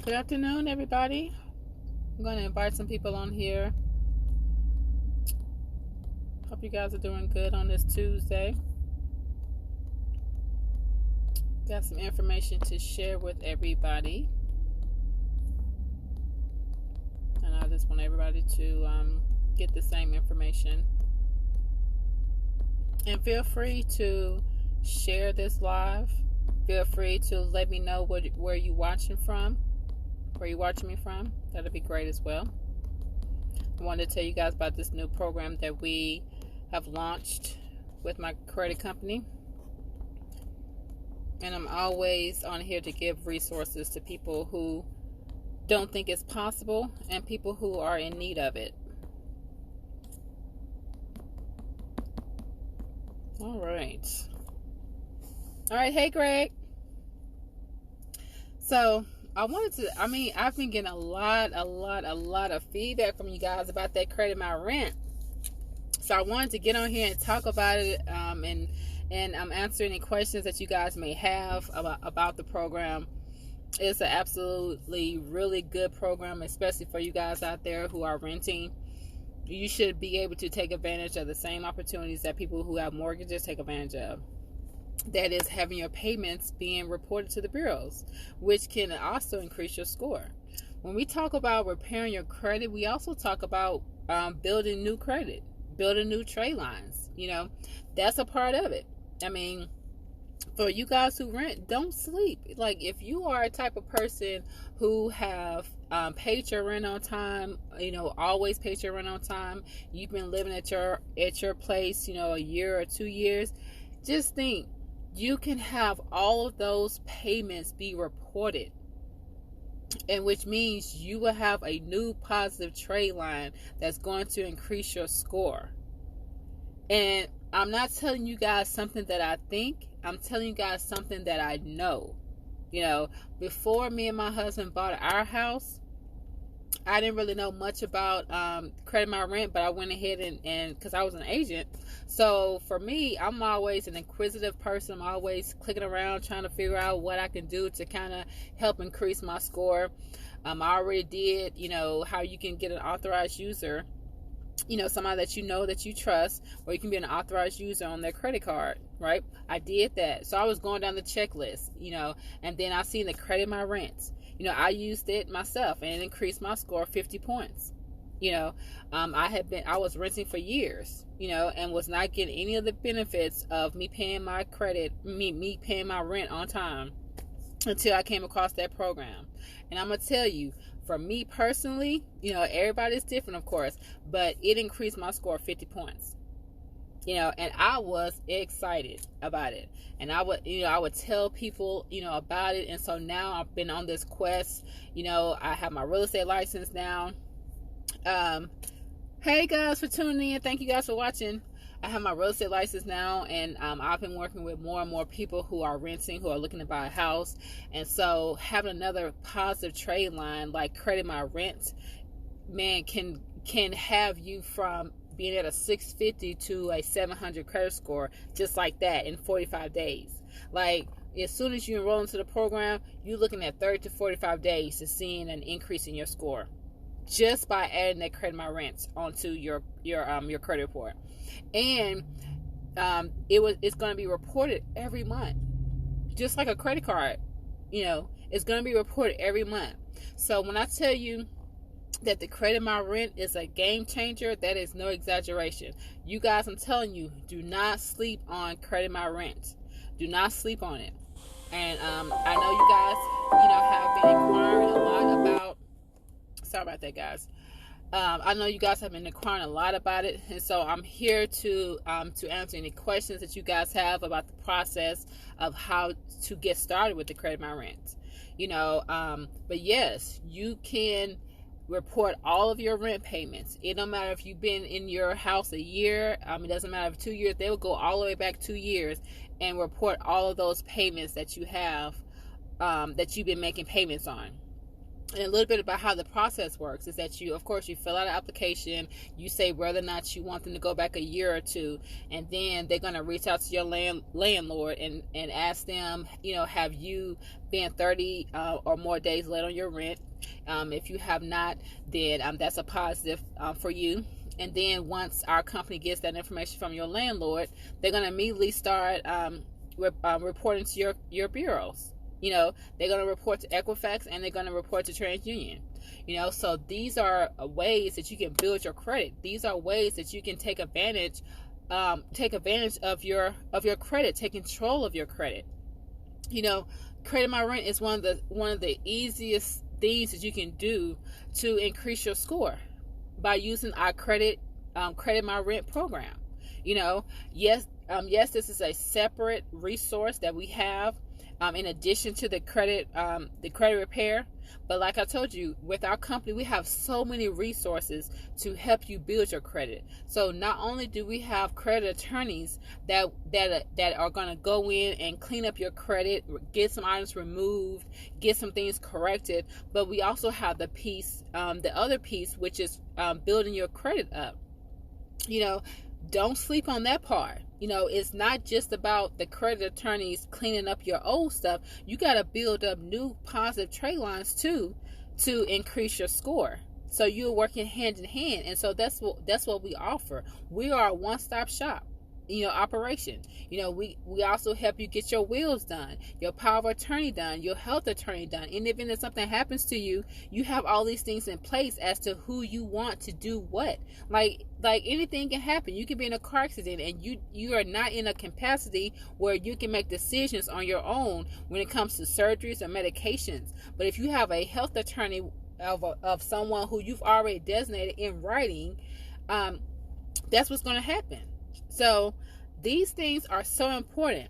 Good afternoon, everybody. I'm going to invite some people on here. Hope you guys are doing good on this Tuesday. Got some information to share with everybody. And I just want everybody to get the same information. And feel free to share this live. Feel free to let me know where you're watching from. Where you're watching me from. That'll be great as well. I wanted to tell you guys about this new program that we have launched with my credit company. And I'm always on here to give resources to people who don't think it's possible and people who are in need of it. All right. Hey, Greg. So, I've been getting a lot of feedback from you guys about that Credit My Rent. So I wanted to get on here and talk about it, and I'm answering any questions that you guys may have about the program. It's an absolutely really good program, especially for you guys out there who are renting. You should be able to take advantage of the same opportunities that people who have mortgages take advantage of. That is having your payments being reported to the bureaus, which can also increase your score. When we talk about repairing your credit, we also talk about building new credit, building new trade lines. That's a part of it. For you guys who rent, don't sleep. Like, if you are a type of person who have paid your rent on time, always paid your rent on time, you've been living at your place, a year or 2 years, just think, you can have all of those payments be reported, and which means you will have a new positive trade line that's going to increase your score. And I'm not telling you guys something that I think, I'm telling you guys something that I know. Before me and my husband bought our house, I didn't really know much about Credit My Rent, but I went ahead and because I was an agent. So for me, I'm always an inquisitive person. I'm always clicking around trying to figure out what I can do to kind of help increase my score. I already did, how you can get an authorized user, somebody that that you trust, or you can be an authorized user on their credit card, right? I did that. So I was going down the checklist, and then I seen the Credit My Rent. I used it myself and it increased my score 50 points. I was renting for years, and was not getting any of the benefits of me paying my credit, me paying my rent on time until I came across that program. And I'm going to tell you, for me personally, everybody's different, of course, but it increased my score 50 points. And I was excited about it. And I would tell people, about it. And so now I've been on this quest. I have my real estate license now. Hey guys for tuning in. Thank you guys for watching. I have my real estate license now, and I've been working with more and more people who are renting, who are looking to buy a house. And so having another positive trade line like Credit My Rent, man, can have you from being at a 650 to a 700 credit score just like that in 45 days. Like, as soon as you enroll into the program, you're looking at 30 to 45 days to seeing an increase in your score just by adding that Credit My Rent onto your credit report. And it's going to be reported every month, just like a credit card. It's going to be reported every month. So when I tell you that the Credit My Rent is a game changer, that is no exaggeration. You guys, I'm telling you, do not sleep on Credit My Rent. Do not sleep on it. And I know you guys, have been inquiring a lot about. Sorry about that, guys. I know you guys have been inquiring a lot about it, and so I'm here to answer any questions that you guys have about the process of how to get started with the Credit My Rent. But yes, you can report all of your rent payments. It don't matter if you've been in your house a year. It doesn't matter if 2 years. They will go all the way back 2 years and report all of those payments that you have, that you've been making payments on. And a little bit about how the process works is that you, of course, you fill out an application, you say whether or not you want them to go back a year or two, and then they're going to reach out to your landlord and ask them, have you been 30 or more days late on your rent? If you have not, then that's a positive for you. And then once our company gets that information from your landlord, they're going to immediately start reporting to your bureaus. They're going to report to Equifax and they're going to report to TransUnion. So these are ways that you can build your credit. These are ways that you can take advantage of your credit, take control of your credit. Credit My Rent is one of the easiest things that you can do to increase your score by using our Credit My Rent program. Yes, this is a separate resource that we have in addition to the credit repair. But like I told you, with our company, we have so many resources to help you build your credit. So not only do we have credit attorneys that are going to go in and clean up your credit, get some items removed, get some things corrected, but we also have the other piece, which is building your credit up. Don't sleep on that part. It's not just about the credit attorneys cleaning up your old stuff. You got to build up new positive trade lines too to increase your score. So you're working hand in hand. And so that's what we offer. We are a one-stop shop, operation. We also help you get your wills done, your power of attorney done, your health attorney done. In the event that something happens to you, you have all these things in place as to who you want to do what. Like anything can happen. You can be in a car accident and you are not in a capacity where you can make decisions on your own when it comes to surgeries or medications. But if you have a health attorney of someone who you've already designated in writing, that's what's going to happen. So these things are so important.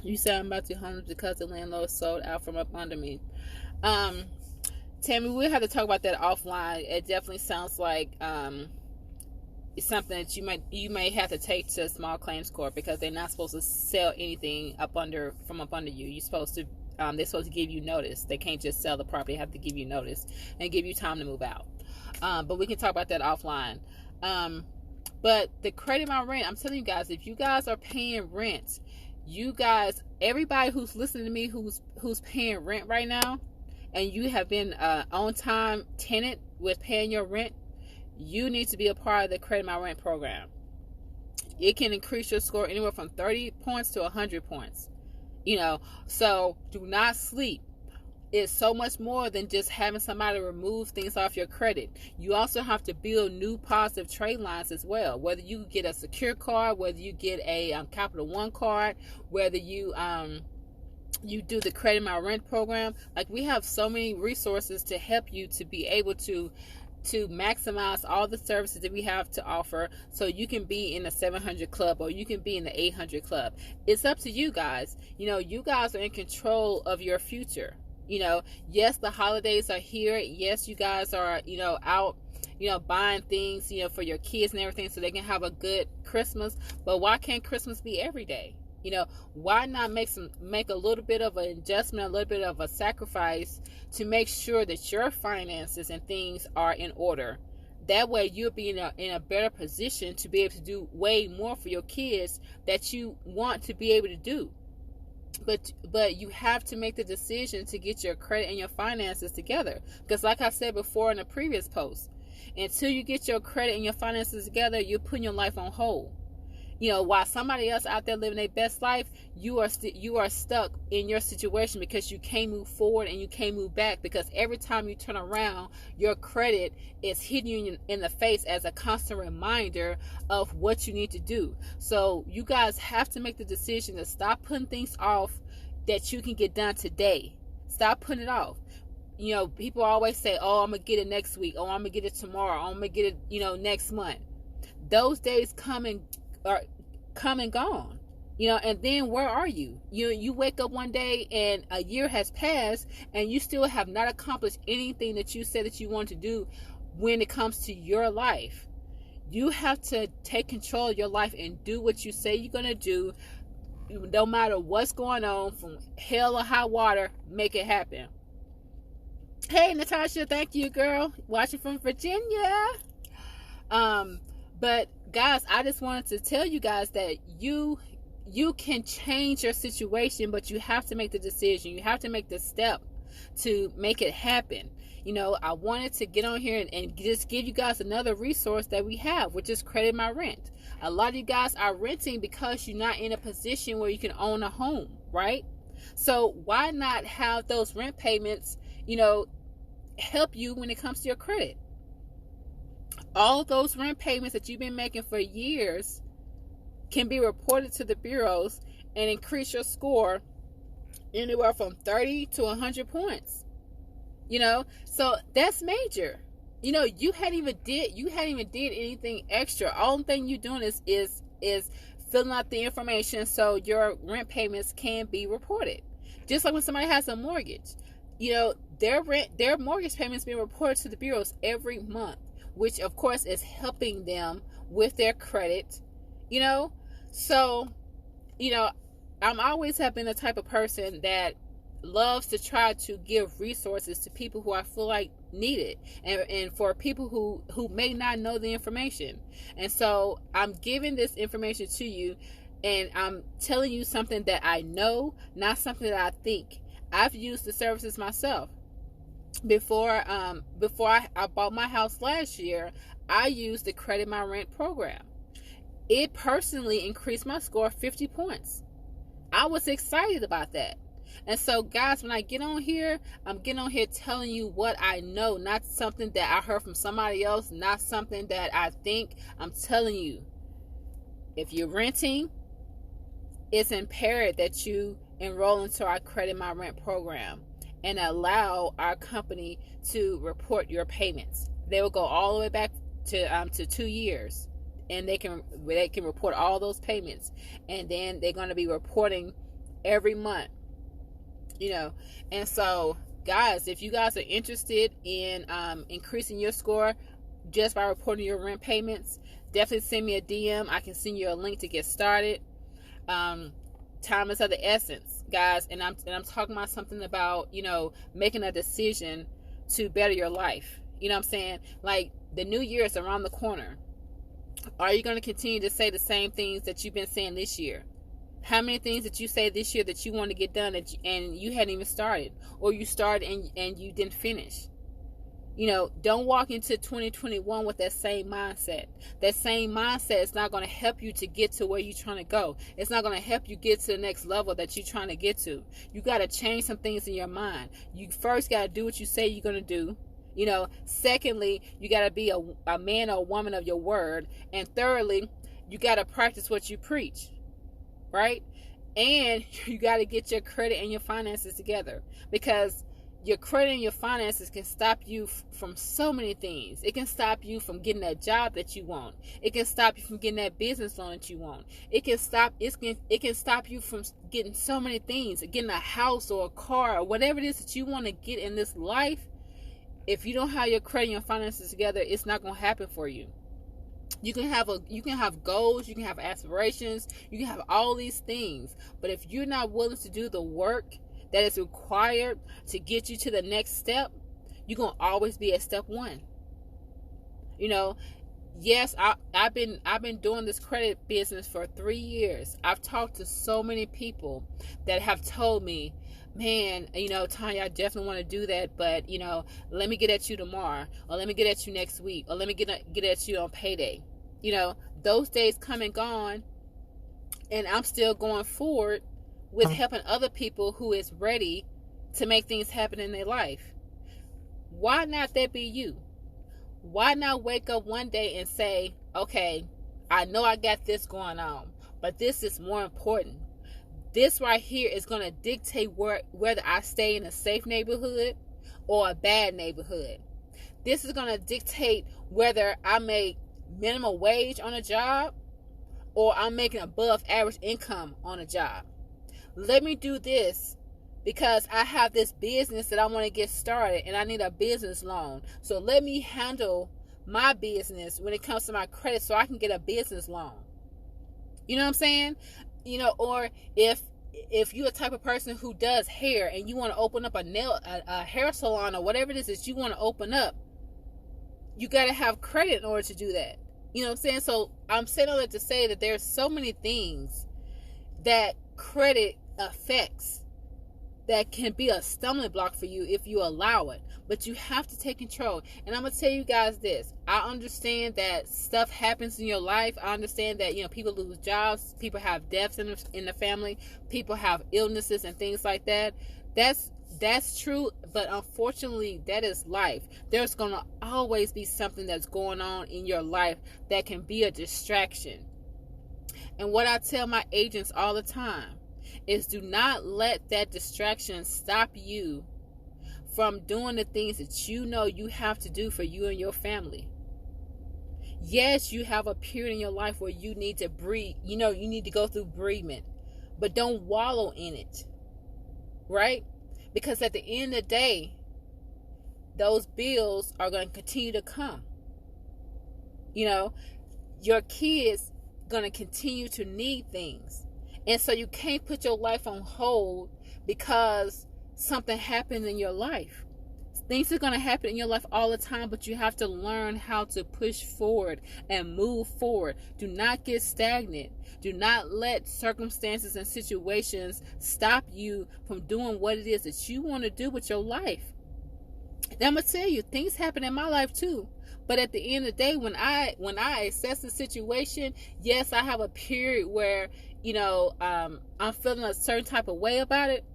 You said I'm about to homeless because the landlord sold out from up under me. Tammy, we'll have to talk about that offline. It definitely sounds like it's something that you may have to take to a small claims court, because they're not supposed to sell anything from up under you. You're supposed to they're supposed to give you notice. They can't just sell the property. They have to give you notice and give you time to move out. But we can talk about that offline. But the Credit My Rent, I'm telling you guys, if you guys are paying rent, everybody who's listening to me who's paying rent right now, and you have been on time tenant with paying your rent, you need to be a part of the Credit My Rent program. It can increase your score anywhere from 30 points to 100 points. So do not sleep. It's so much more than just having somebody remove things off your credit. You also have to build new positive trade lines as well. Whether you get a secure card, whether you get a Capital One card, whether you do the Credit My Rent program. Like, we have so many resources to help you to be able to maximize all the services that we have to offer, so you can be in the 700 club or you can be in the 800 club. It's up to you guys. You guys are in control of your future. Yes, the holidays are here. Yes, you guys are, out, buying things, for your kids and everything so they can have a good Christmas. But why can't Christmas be every day? Why not make a little bit of an adjustment, a little bit of a sacrifice to make sure that your finances and things are in order? That way you'll be in a better position to be able to do way more for your kids that you want to be able to do. But you have to make the decision to get your credit and your finances together. Because like I said before in a previous post, until you get your credit and your finances together, you're putting your life on hold. While somebody else out there living their best life, you are stuck in your situation because you can't move forward and you can't move back, because every time you turn around, your credit is hitting you in the face as a constant reminder of what you need to do. So you guys have to make the decision to stop putting things off that you can get done today. Stop putting it off. People always say, oh, I'm going to get it next week. Oh, I'm going to get it tomorrow. Oh, I'm going to get it, next month. Those days come and gone, and then where are you? You wake up one day and a year has passed and you still have not accomplished anything that you said that you want to do when it comes to your life. You have to take control of your life and do what you say you're going to do. no matter what's going on, from hell or high water, make it happen. Hey, Natasha, thank you, girl. Watching from Virginia. But guys, I just wanted to tell you guys that you can change your situation, but you have to make the decision. You have to make the step to make it happen. I wanted to get on here and just give you guys another resource that we have, which is Credit My Rent. A lot of you guys are renting because you're not in a position where you can own a home, right? So why not have those rent payments, help you when it comes to your credit? All of those rent payments that you've been making for years can be reported to the bureaus and increase your score anywhere from 30 to 100 points. So that's major. You hadn't even did anything extra. All the thing you're doing is filling out the information so your rent payments can be reported. Just like when somebody has a mortgage, their mortgage payments being reported to the bureaus every month, which of course is helping them with their credit. So I'm always have been the type of person that loves to try to give resources to people who I feel like need it, and for people who may not know the information. And so I'm giving this information to you, and I'm telling you something that I know, not something that I think. I've used the services myself. Before I bought my house last year, I used the Credit My Rent program. It personally increased my score 50 points. I was excited about that. And so, guys, when I get on here, I'm getting on here telling you what I know, not something that I heard from somebody else, not something that I think. I'm telling you, if you're renting, it's imperative that you enroll into our Credit My Rent program and allow our company to report your payments. They will go all the way back to 2 years, and they can report all those payments, and then they're going to be reporting every month. And so, guys, if you guys are interested in increasing your score just by reporting your rent payments, definitely send me a DM. I can send you a link to get started. Time is of the essence, guys, and I'm talking about something about making a decision to better your life. You know what I'm saying? Like, the new year is around the corner. Are you going to continue to say the same things that you've been saying this year? How many things did you say this year that you want to get done and you hadn't even started, or you started and you didn't finish? Don't walk into 2021 with that same mindset. That same mindset is not going to help you to get to where you're trying to go. It's not going to help you get to the next level that you're trying to get to. You got to change some things in your mind. You first got to do what you say you're going to do. Secondly, you got to be a man or a woman of your word. And thirdly, you got to practice what you preach. Right? And you got to get your credit and your finances together, because your credit and your finances can stop you from so many things. It can stop you from getting that job that you want. It can stop you from getting that business loan that you want. It can stop you from getting so many things, getting a house or a car or whatever it is that you want to get in this life. If you don't have your credit and your finances together, it's not going to happen for you. You can have goals, you can have aspirations, you can have all these things, but if you're not willing to do the work that is required to get you to the next step, you're gonna always be at step one. Yes, I've been doing this credit business for 3 years. I've talked to so many people that have told me, man, Tanya, I definitely want to do that, but let me get at you tomorrow, or let me get at you next week, or let me get at you on payday. Those days come and gone, and I'm still going forward with helping other people who is ready to make things happen in their life. Why not that be you? Why not wake up one day and say, okay, I know I got this going on, but this is more important. This right here is going to dictate whether I stay in a safe neighborhood or a bad neighborhood. This is going to dictate whether I make minimum wage on a job or I'm making above average income on a job. Let me do this because I have this business that I want to get started and I need a business loan. So let me handle my business when it comes to my credit so I can get a business loan. You know what I'm saying? or if you're a type of person who does hair and you want to open up a hair salon or whatever it is that you want to open up, you got to have credit in order to do that. You know what I'm saying? So I'm saying all that to say that there's so many things that credit affects that can be a stumbling block for you if you allow it. But you have to take control. And I'm going to tell you guys this. I understand that stuff happens in your life. I understand that, people lose jobs. People have deaths in the family. People have illnesses and things like that. That's true. But unfortunately, that is life. There's going to always be something that's going on in your life that can be a distraction. And what I tell my agents all the time is do not let that distraction stop you from doing the things that you know you have to do for you and your family. Yes, you have a period in your life where you need to breathe. You need to go through bereavement, but don't wallow in it, right? Because at the end of the day, those bills are going to continue to come. Your kids going to continue to need things. And so you can't put your life on hold because something happened in your life. Things are going to happen in your life all the time, but you have to learn how to push forward and move forward. Do not get stagnant. Do not let circumstances and situations stop you from doing what it is that you want to do with your life. And I'm going to tell you, things happen in my life too. But at the end of the day, when I assess the situation, yes, I have a period where, I'm feeling a certain type of way about it.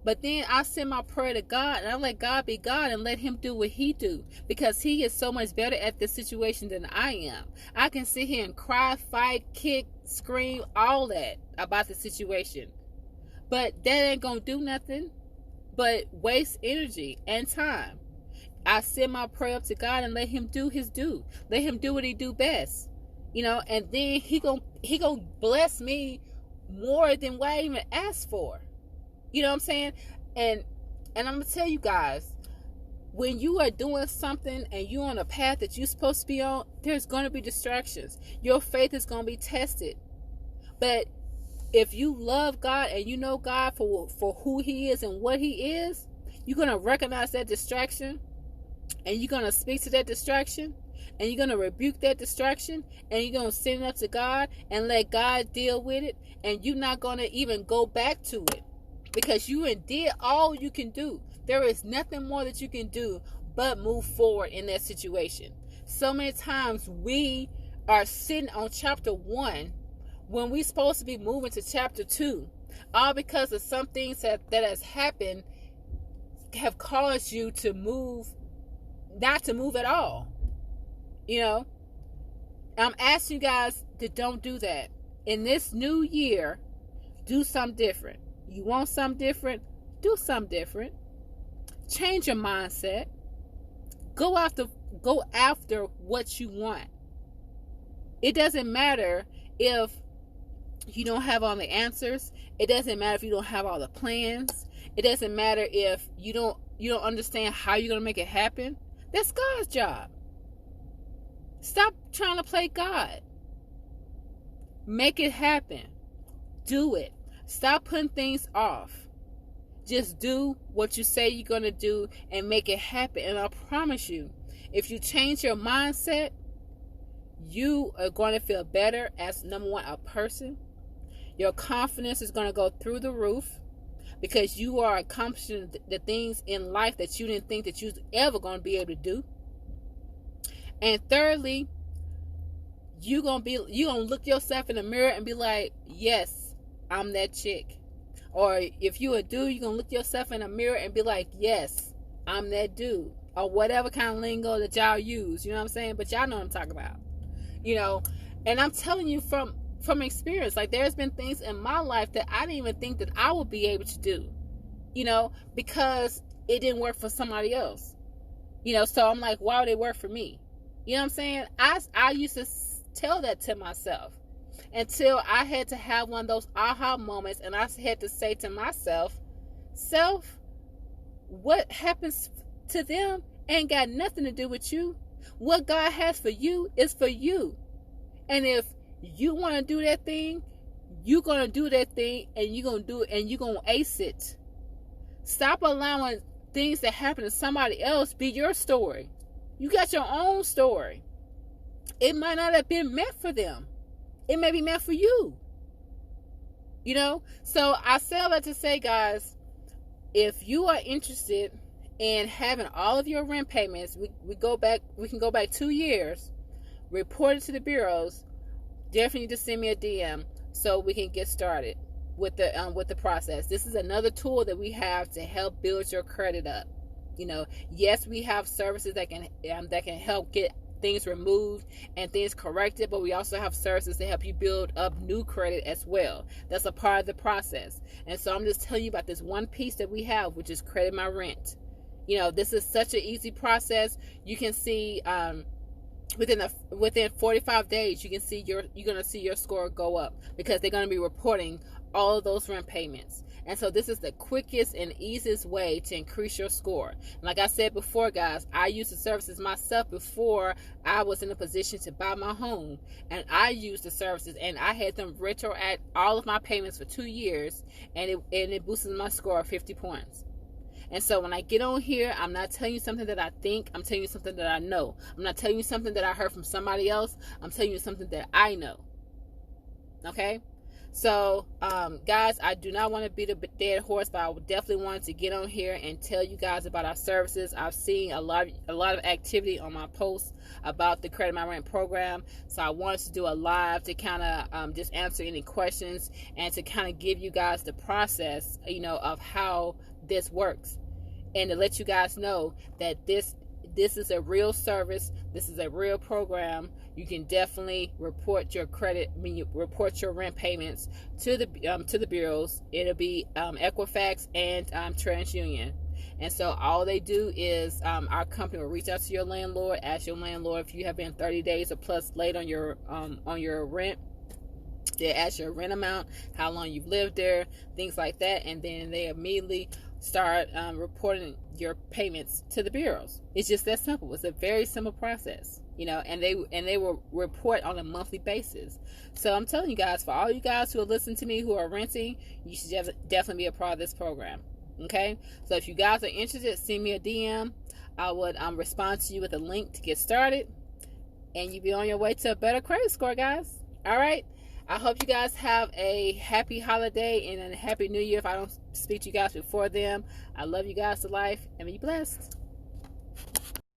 But then I send my prayer to God and I let God be God and let him do what he do. Because he is so much better at this situation than I am. I can sit here and cry, fight, kick, scream, all that about the situation. But that ain't going to do nothing but waste energy and time. I send my prayer up to God and let him do his due. Let him do what he do best. And then he gonna bless me more than what I even asked for. You know what I'm saying? And I'm going to tell you guys, when you are doing something and you're on a path that you're supposed to be on, there's going to be distractions. Your faith is going to be tested. But if you love God and you know God for who he is and what he is, you're going to recognize that distraction and you're going to speak to that distraction and you're going to rebuke that distraction and you're going to send it up to God and let God deal with it, and you're not going to even go back to it. Because you did all you can do. There is nothing more that you can do but move forward in that situation. So many times we are sitting on chapter 1 when we're supposed to be moving to chapter 2. All because of some things that has happened have caused you to not to move at all. I'm asking you guys to don't do that. In this new year, do something different. You want something different? Do something different. Change your mindset. Go after what you want. It doesn't matter if you don't have all the answers. It doesn't matter if you don't have all the plans. It doesn't matter if you don't understand how you're going to make it happen. That's God's job. Stop trying to play God. Make it happen. Do it. Stop putting things off. Just do what you say you're going to do and make it happen. And I promise you, if you change your mindset, you are going to feel better as, number one, a person. Your confidence is going to go through the roof because you are accomplishing the things in life that you didn't think that you was ever going to be able to do. And thirdly, you're going to look yourself in the mirror and be like, yes, I'm that chick. Or if you a dude, you're going to look yourself in the mirror and be like, yes, I'm that dude. Or whatever kind of lingo that y'all use. You know what I'm saying? But y'all know what I'm talking about. And I'm telling you from experience, like there's been things in my life that I didn't even think that I would be able to do. Because it didn't work for somebody else. So I'm like, why would it work for me? You know what I'm saying? I used to tell that to myself. Until I had to have one of those aha moments and I had to say to myself, what happens to them ain't got nothing to do with you. What God has for you is for you. And if you want to do that thing, you're going to do that thing, and you're going to do it, and you're going to ace it. Stop allowing things that happen to somebody else be your story. You got your own story. It might not have been meant for them. It may be meant for you. So I say all that to say, guys, if you are interested in having all of your rent payments, we can go back 2 years, report it to the bureaus. Definitely need to send me a DM so we can get started with the process. This is another tool that we have to help build your credit up. Yes, we have services that can help get things removed and things corrected, but we also have services to help you build up new credit as well. That's a part of the process. And so I'm just telling you about this one piece that we have, which is Credit My Rent. This is such an easy process. You can see within 45 days, you're going to see your score go up, because they're going to be reporting all of those rent payments. And so this is the quickest and easiest way to increase your score. And like I said before, guys, I used the services myself before I was in a position to buy my home. And I used the services, and I had them retroact all of my payments for 2 years, and it boosted my score 50 points. And so when I get on here, I'm not telling you something that I think. I'm telling you something that I know. I'm not telling you something that I heard from somebody else. I'm telling you something that I know. Okay? So, guys, I do not want to beat a dead horse, but I definitely wanted to get on here and tell you guys about our services. I've seen a lot of activity on my posts about the Credit My Rent program. So I wanted to do a live to kind of just answer any questions and to kind of give you guys the process, of how this works, and to let you guys know that this is a real service. This is a real program. You can definitely report your credit, report your rent payments to the bureaus. It'll be Equifax and TransUnion. And so all they do is our company will reach out to your landlord, ask your landlord if you have been 30 days or plus late on your rent. They ask your rent amount, how long you've lived there, things like that, and then they immediately start reporting your payments to the bureaus. It's just that simple. It's a very simple process, and they will report on a monthly basis. So I'm telling you guys, for all you guys who are listening to me who are renting, you should definitely be a part of this program. Okay, so if you guys are interested, send me a DM. I would respond to you with a link to get started, and you'll be on your way to a better credit score, guys. All right. I hope you guys have a happy holiday and a happy new year if I don't speak to you guys before them. I love you guys to life, and be blessed.